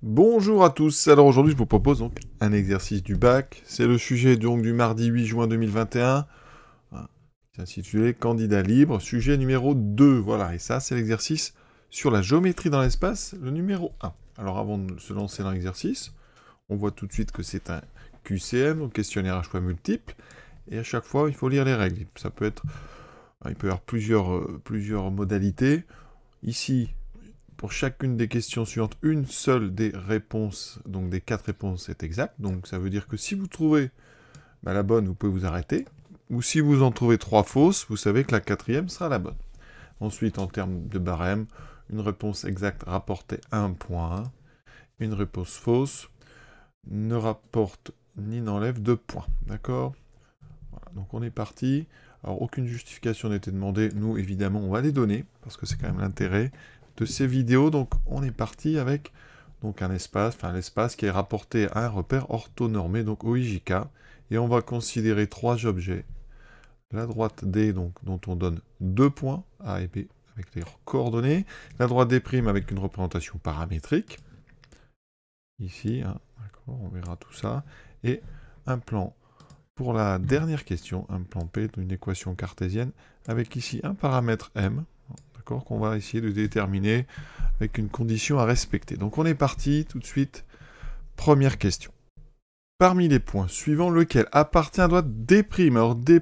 Bonjour à tous, alors aujourd'hui je vous propose donc un exercice du bac, c'est le sujet donc du mardi 8 juin 2021, c'est intitulé Candidat libre, sujet numéro 2, voilà, et ça c'est l'exercice sur la géométrie dans l'espace, le numéro 1. Alors avant de se lancer dans l'exercice, on voit tout de suite que c'est un QCM, donc questionnaire à choix multiples, et à chaque fois il faut lire les règles, ça peut être, il peut y avoir plusieurs modalités, ici pour chacune des questions suivantes, une seule des réponses, donc des 4 réponses est exacte. Donc ça veut dire que si vous trouvez la bonne, vous pouvez vous arrêter. Ou si vous en trouvez 3 fausses, vous savez que la quatrième sera la bonne. Ensuite, en termes de barème, une réponse exacte rapportait 1 point. Une réponse fausse ne rapporte ni n'enlève 2 points. D'accord ? Voilà, donc on est parti. Alors aucune justification n'était demandée. Nous, évidemment, on va les donner, parce que c'est quand même l'intérêt de ces vidéos. Donc on est parti avec donc un espace, l'espace qui est rapporté à un repère orthonormé, donc OIJK, et on va considérer 3 objets. La droite D, donc, dont on donne 2 points, A et B, avec leurs coordonnées. La droite D' avec une représentation paramétrique. Ici, hein, d'accord, on verra tout ça. Et un plan pour la dernière question, un plan P d'une équation cartésienne, avec ici un paramètre M, d'accord, qu'on va essayer de déterminer avec une condition à respecter. Donc on est parti tout de suite. Première question. Parmi les points suivants, lequel appartient à droite D'? Alors D',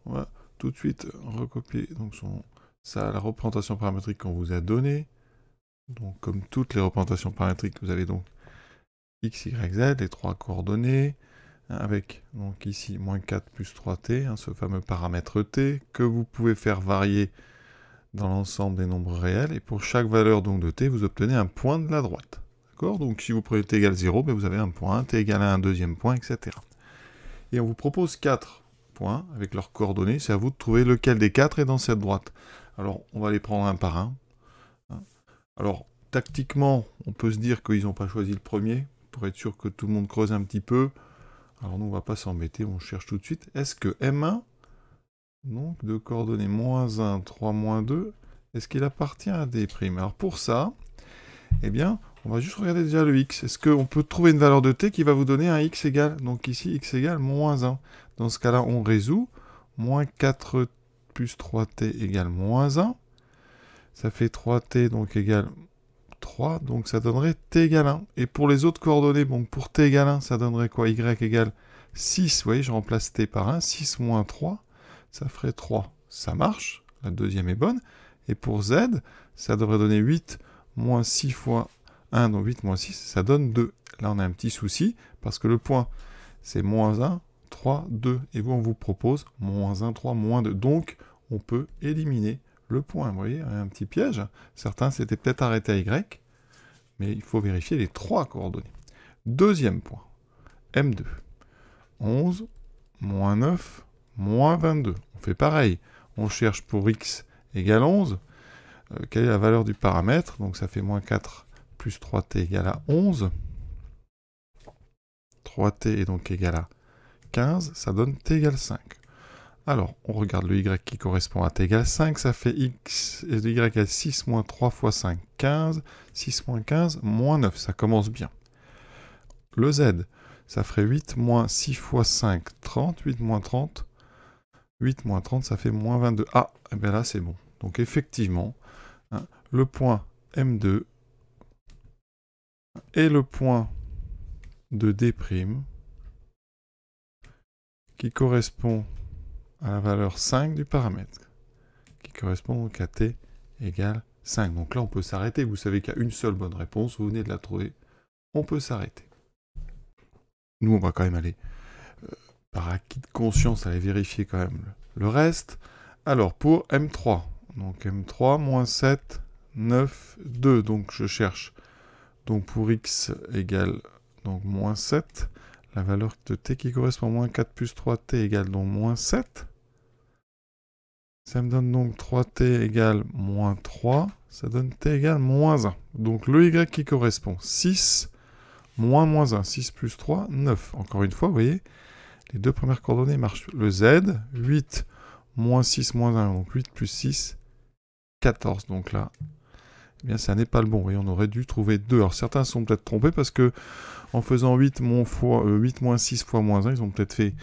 on va tout de suite recopier donc ça, la représentation paramétrique qu'on vous a donnée. Donc comme toutes les représentations paramétriques, vous avez donc x, y, z, les 3 coordonnées, avec donc ici moins 4 plus 3t, ce fameux paramètre t, que vous pouvez faire varier dans l'ensemble des nombres réels, et pour chaque valeur donc de t, vous obtenez un point de la droite. D'accord? Donc si vous prenez t égale 0, vous avez un point, t égale 1, un deuxième point, etc. Et on vous propose 4 points avec leurs coordonnées, c'est à vous de trouver lequel des 4 est dans cette droite. Alors on va les prendre un par un. Alors tactiquement, on peut se dire qu'ils n'ont pas choisi le premier, pour être sûr que tout le monde creuse un petit peu. Alors nous, on va pas s'embêter, on cherche tout de suite. Est-ce que M1, donc de coordonnées moins 1, 3, moins 2, est-ce qu'il appartient à D'? Alors pour ça, eh bien, on va juste regarder déjà le x. Est-ce qu'on peut trouver une valeur de t qui va vous donner un x égal? Donc ici, x égale moins 1. Dans ce cas-là, on résout. Moins 4 plus 3t égale moins 1. Ça fait 3t, donc égale 3, donc ça donnerait t égale 1. Et pour les autres coordonnées, bon, pour t égale 1, ça donnerait quoi? Y égale 6, vous voyez, je remplace t par 1, 6 moins 3, ça ferait 3. Ça marche, la deuxième est bonne. Et pour z, ça devrait donner 8 moins 6 fois 1, donc 8 moins 6, ça donne 2. Là, on a un petit souci, parce que le point, c'est moins 1, 3, 2. Et vous, on vous propose moins 1, 3, moins 2. Donc, on peut éliminer le point. Vous voyez, un petit piège. Certains s'étaient peut-être arrêtés à Y, mais il faut vérifier les 3 coordonnées. Deuxième point, M2. 11, moins 9, moins 22. On fait pareil. On cherche pour X égale 11. Quelle est la valeur du paramètre? Donc ça fait moins 4 plus 3t égale à 11. 3t est donc égal à 15. Ça donne t égale 5. Alors, on regarde le y qui correspond à t égale 5, ça fait x et y égale 6 moins 3 fois 5, 15. 6 moins 15, moins 9, ça commence bien. Le z, ça ferait 8 moins 6 fois 5, 30. 8 moins 30, 8 moins 30, ça fait moins 22. Ah, et bien là, c'est bon. Donc, effectivement, le point M2 et le point de D' qui correspond à la valeur 5 du paramètre, qui correspond donc à t égale 5. Donc là, on peut s'arrêter. Vous savez qu'il y a une seule bonne réponse. Vous venez de la trouver. On peut s'arrêter. Nous, on va quand même aller, par acquis de conscience, aller vérifier quand même le reste. Alors, pour M3, donc M3, moins 7, 9, 2. Donc, je cherche. Donc, pour X égale donc moins 7. La valeur de T qui correspond à moins 4 plus 3T égale donc moins 7. Ça me donne donc 3t égale moins 3. Ça donne t égale moins 1. Donc le y qui correspond 6 moins moins 1. 6 plus 3, 9. Encore une fois, vous voyez, les deux premières coordonnées marchent. Le z, 8 moins 6 moins 1. Donc 8 plus 6, 14. Donc là, eh bien ça n'est pas le bon. Et on aurait dû trouver 2. Alors certains sont peut-être trompés parce que en faisant 8 moins 6 fois moins 1, ils ont peut-être fait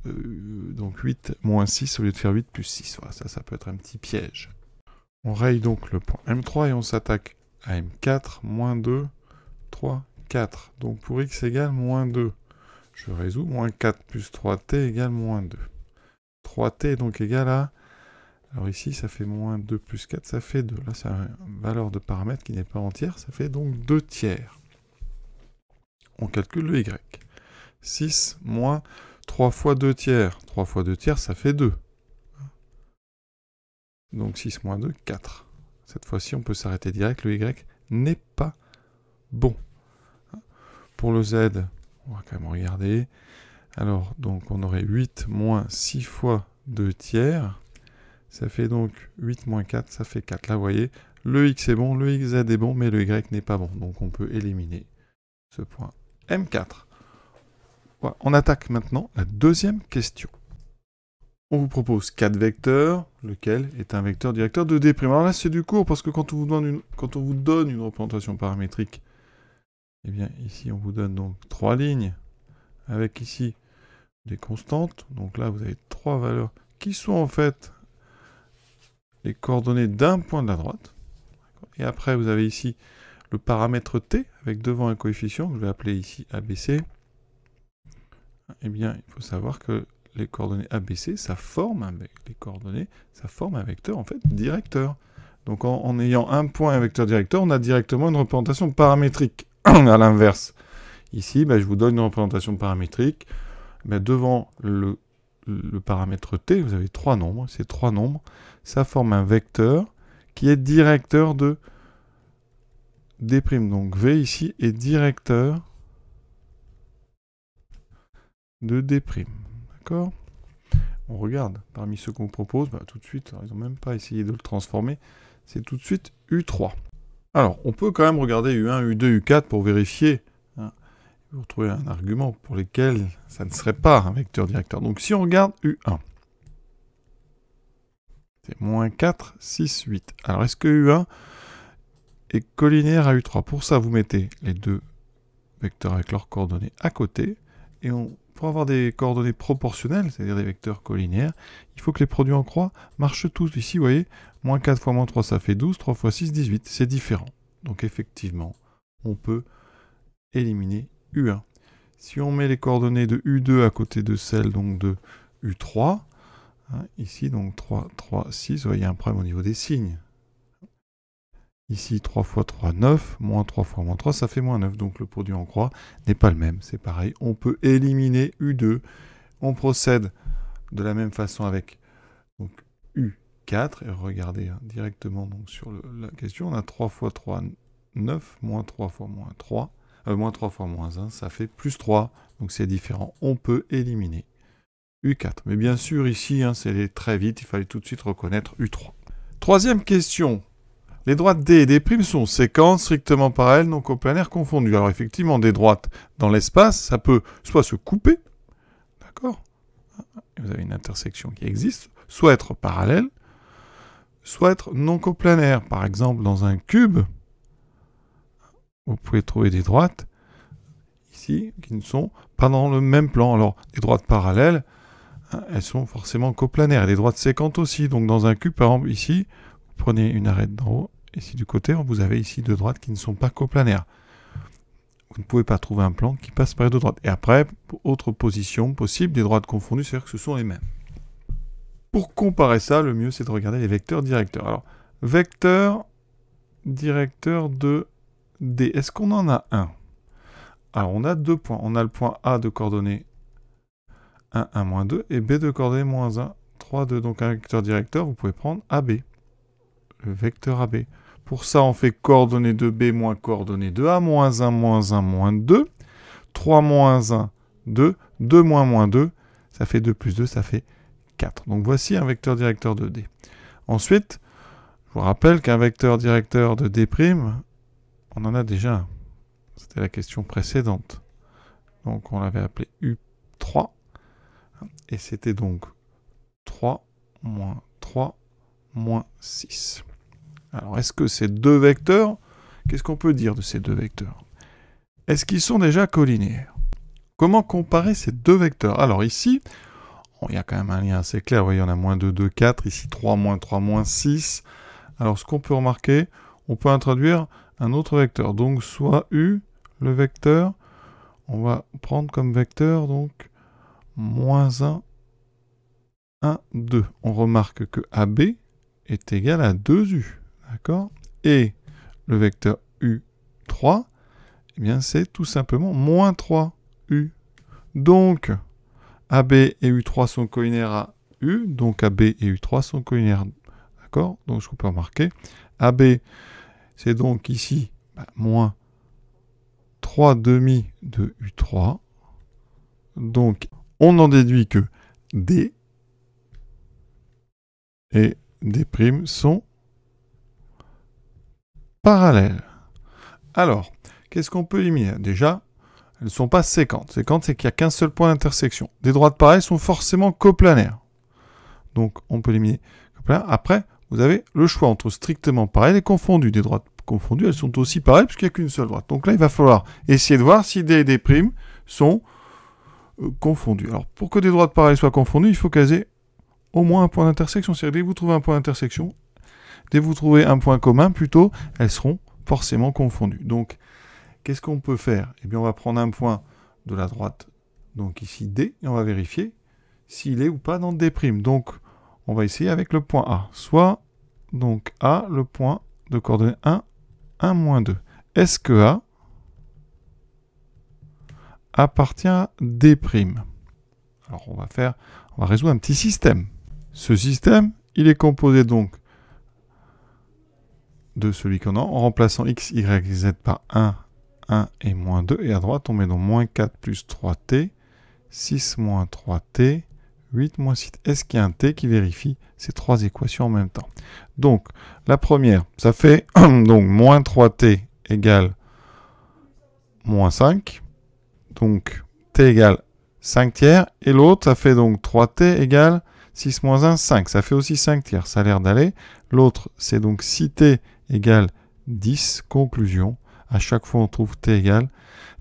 donc 8 moins 6 au lieu de faire 8 plus 6. Voilà, ça peut être un petit piège. On raye donc le point M3 et on s'attaque à M4, moins 2, 3, 4. Donc pour x égale moins 2, je résous, moins 4 plus 3t égale moins 2. 3t est donc égal à... Alors ici, ça fait moins 2 plus 4, ça fait 2. Là, c'est une valeur de paramètre qui n'est pas entière, ça fait donc 2 tiers. On calcule le y. 6 moins 3 fois 2 tiers. 3 fois 2 tiers, ça fait 2. Donc 6 moins 2, 4. Cette fois-ci, on peut s'arrêter direct. Le y n'est pas bon. Pour le z, on va quand même regarder. Alors, donc, on aurait 8 moins 6 fois 2 tiers. Ça fait donc 8 moins 4, ça fait 4. Là, vous voyez, le x est bon, le xz est bon, mais le y n'est pas bon. Donc, on peut éliminer ce point M4. Voilà. On attaque maintenant la deuxième question. On vous propose 4 vecteurs, lequel est un vecteur directeur de D'. Alors là, c'est du court, parce que quand on vous donne une représentation paramétrique, eh bien, ici, on vous donne donc 3 lignes, avec ici des constantes. Donc là, vous avez 3 valeurs qui sont en fait les coordonnées d'un point de la droite. Et après, vous avez ici le paramètre t, avec devant un coefficient, que je vais appeler ici ABC. Eh bien, il faut savoir que les coordonnées ABC, ça forme un vecteur, en fait, directeur. Donc, en ayant un point et un vecteur directeur, on a directement une représentation paramétrique. À l'inverse, ici, je vous donne une représentation paramétrique. Devant le paramètre t, vous avez 3 nombres. Ces 3 nombres, ça forme un vecteur qui est directeur de D'. Donc V ici est directeur de D'. D'accord? On regarde parmi ceux qu'on propose, tout de suite, ils n'ont même pas essayé de le transformer, c'est tout de suite U3. Alors, on peut quand même regarder U1, U2, U4 pour vérifier. Vous retrouvez un argument pour lequel ça ne serait pas un vecteur directeur. Donc si on regarde U1, c'est moins 4, 6, 8. Alors est-ce que U1 est collinaire à U3? Pour ça, vous mettez les deux vecteurs avec leurs coordonnées à côté. Et pour avoir des coordonnées proportionnelles, c'est-à-dire des vecteurs collinaires, il faut que les produits en croix marchent tous. Ici, vous voyez, moins 4 fois moins 3, ça fait 12. 3 fois 6, 18. C'est différent. Donc effectivement, on peut éliminer U1. Si on met les coordonnées de U2 à côté de celles donc de U3, ici donc 3, 3, 6, vous voyez, il y a un problème au niveau des signes. Ici 3 fois 3, 9, moins 3 fois moins 3, ça fait moins 9, donc le produit en croix n'est pas le même, c'est pareil. On peut éliminer U2, on procède de la même façon avec donc, U4, et regardez directement donc, sur la question, on a 3 fois 3, 9, moins 3 fois moins 3, moins 3 fois moins 1, ça fait plus 3. Donc c'est différent. On peut éliminer U4. Mais bien sûr, ici, c'est allé très vite. Il fallait tout de suite reconnaître U3. Troisième question. Les droites D et D' sont séquentes, strictement parallèles, non coplanaires confondues. Alors effectivement, des droites dans l'espace, ça peut soit se couper, d'accord? Vous avez une intersection qui existe, soit être parallèle, soit être non coplanaire. Par exemple, dans un cube, vous pouvez trouver des droites ici qui ne sont pas dans le même plan. Alors, les droites parallèles, elles sont forcément coplanaires. Et les droites séquentes aussi. Donc, dans un cube, par exemple, ici, vous prenez une arête d'en haut. Et ici, du côté, vous avez ici deux droites qui ne sont pas coplanaires. Vous ne pouvez pas trouver un plan qui passe par les deux droites. Et après, autre position possible, des droites confondues, c'est-à-dire que ce sont les mêmes. Pour comparer ça, le mieux, c'est de regarder les vecteurs directeurs. Alors, vecteur directeur de D. Est-ce qu'on en a un? Alors, on a 2 points. On a le point A de coordonnées 1, 1, moins 2, et B de coordonnées moins 1, 3, 2. Donc, un vecteur directeur, vous pouvez prendre AB. Le vecteur AB. Pour ça, on fait coordonnées de B moins coordonnées de A, moins 1, moins 1, moins 2. 3 moins 1, 2. 2 moins moins 2, ça fait 2 plus 2, ça fait 4. Donc, voici un vecteur directeur de D. Ensuite, je vous rappelle qu'un vecteur directeur de D', on en a déjà un. C'était la question précédente. Donc, on l'avait appelé U3. Et c'était donc 3 moins 3 moins 6. Alors, est-ce que ces deux vecteurs, qu'est-ce qu'on peut dire de ces deux vecteurs? Est-ce qu'ils sont déjà collinéaires? Comment comparer ces deux vecteurs? Alors ici, il y a quand même un lien assez clair. Vous voyez, on a moins 2, 2, 4. Ici, 3, moins 6. Alors, ce qu'on peut remarquer, on peut introduire un autre vecteur. Donc, soit U, le vecteur, on va prendre comme vecteur, donc, moins 1, 1, 2. On remarque que AB est égal à 2U. D'accord? Et le vecteur U3, eh bien, c'est tout simplement moins 3U. Donc, AB et U3 sont collinaires à U, donc AB et U3 sont collinaires. D'accord? Donc, ce qu'on peut remarquer, AB, c'est donc ici moins 3 demi de U3. Donc, on en déduit que D et D' sont parallèles. Alors, qu'est-ce qu'on peut éliminer? Déjà, elles ne sont pas séquentes. Séquente, c'est qu'il n'y a qu'un seul point d'intersection. Des droites pareilles sont forcément coplanaires. Donc, on peut éliminer coplanaire. Après, vous avez le choix entre strictement pareilles et confondues. Des droites confondues, elles sont aussi pareilles puisqu'il n'y a qu'une seule droite. Donc là, il va falloir essayer de voir si D et D' sont confondues. Alors, pour que des droites pareilles soient confondues, il faut qu'elles aient au moins un point d'intersection. C'est-à-dire, dès que vous trouvez un point d'intersection, dès que vous trouvez un point commun, plutôt, elles seront forcément confondues. Donc, qu'est-ce qu'on peut faire? Eh bien, on va prendre un point de la droite, donc ici D, et on va vérifier s'il est ou pas dans D'. Donc, on va essayer avec le point A. Soit, donc, A, le point de coordonnées 1, 1, moins 2. Est-ce que A appartient à D'? Alors, on va résoudre un petit système. Ce système, il est composé donc de celui qu'on a, en remplaçant x, y, z par 1, 1 et moins 2. Et à droite, on met donc moins 4 plus 3t, 6 moins 3t, 8 moins 6. Est-ce qu'il y a un t qui vérifie ces trois équations en même temps? Donc, la première, ça fait donc moins 3t égale moins 5. Donc, t égale 5 tiers. Et l'autre, ça fait donc 3t égale 6 moins 1, 5. Ça fait aussi 5 tiers. Ça a l'air d'aller. L'autre, c'est donc 6t égale 10. Conclusion. À chaque fois, on trouve t égale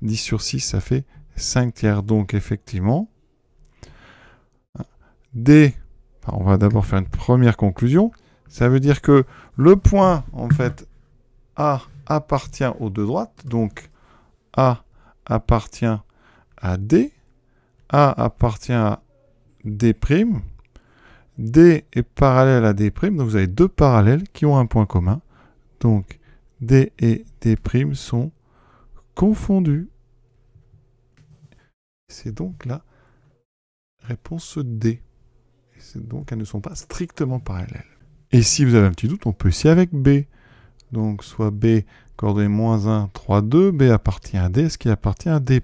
10 sur 6, ça fait 5 tiers. Donc, effectivement, D, on va d'abord faire une première conclusion. Ça veut dire que le point, en fait, A appartient aux deux droites. Donc, A appartient à D. A appartient à D'. D est parallèle à D'. Donc, vous avez deux parallèles qui ont un point commun. Donc, D et D' sont confondus. C'est donc la réponse D. Donc, elles ne sont pas strictement parallèles. Et si vous avez un petit doute, on peut essayer avec B. Donc, soit B, coordonnée moins 1, 3, 2. B appartient à D. Est-ce qu'il appartient à D'?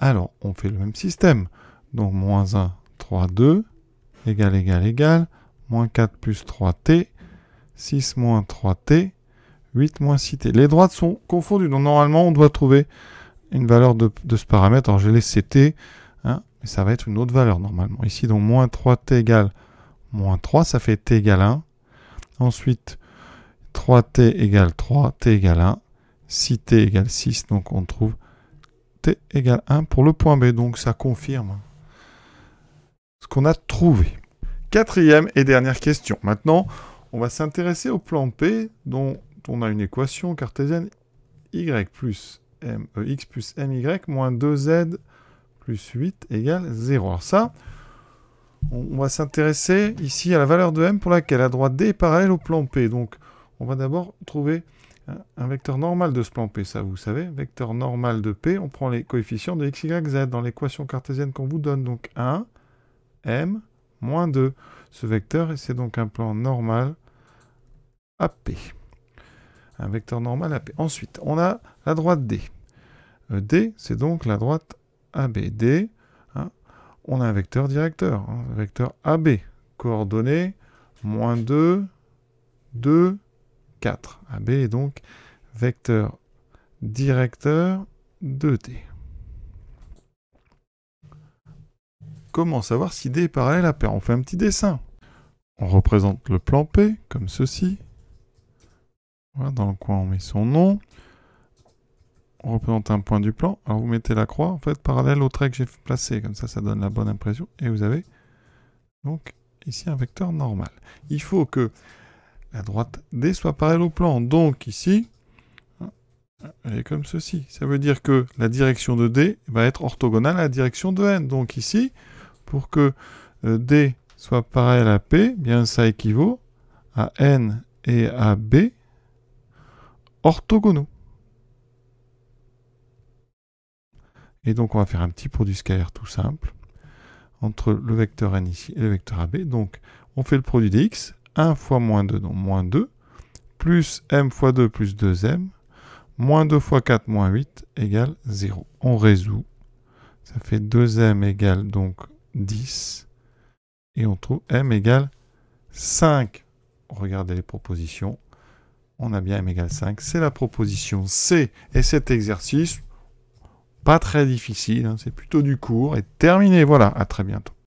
Alors, on fait le même système. Donc, moins 1, 3, 2, égal. Moins 4 plus 3t, 6 moins 3t, 8 moins 6t. Les droites sont confondues. Donc, normalement, on doit trouver une valeur de ce paramètre. Alors, je laisse t, hein, mais ça va être une autre valeur, normalement. Ici, donc, moins 3t égale moins 3, ça fait t égale 1. Ensuite, 3t égale 3, t égale 1. 6t égale 6, donc on trouve t égale 1 pour le point B. Donc, ça confirme ce qu'on a trouvé. Quatrième et dernière question. Maintenant, on va s'intéresser au plan P, dont on a une équation cartésienne y plus x plus my moins 2z plus 8 égale 0. Alors ça, on va s'intéresser ici à la valeur de m pour laquelle la droite D est parallèle au plan P. Donc, on va d'abord trouver un vecteur normal de ce plan P. Ça, vous savez, vecteur normal de P, on prend les coefficients de x, y, z dans l'équation cartésienne qu'on vous donne. Donc 1, m, moins 2. Ce vecteur, c'est donc un plan normal AP. Un vecteur normal AP. Ensuite, on a la droite D. D, c'est donc la droite ABD. Hein. On a un vecteur directeur, hein, un vecteur AB. Coordonnées, moins 2, 2, 4. AB est donc vecteur directeur de D. Comment savoir si D est parallèle à P? On fait un petit dessin. On représente le plan P comme ceci. Voilà, dans le coin, on met son nom. On représente un point du plan. Alors, vous mettez la croix, en fait, parallèle au trait que j'ai placé. Comme ça, ça donne la bonne impression. Et vous avez, donc, ici, un vecteur normal. Il faut que la droite D soit parallèle au plan. Donc, ici, elle est comme ceci. Ça veut dire que la direction de D va être orthogonale à la direction de N. Donc, ici, pour que D soit parallèle à P, bien, ça équivaut à N et à B orthogonaux. Et donc, on va faire un petit produit scalaire tout simple entre le vecteur n ici et le vecteur AB. Donc, on fait le produit des x, 1 fois moins 2, donc moins 2, plus m fois 2 plus 2m, moins 2 fois 4 moins 8 égale 0. On résout. Ça fait 2m égale donc 10. Et on trouve m égale 5. Regardez les propositions. On a bien m égale 5. C'est la proposition C. Et cet exercice, pas très difficile, hein, c'est plutôt du court. Et terminé, voilà, à très bientôt.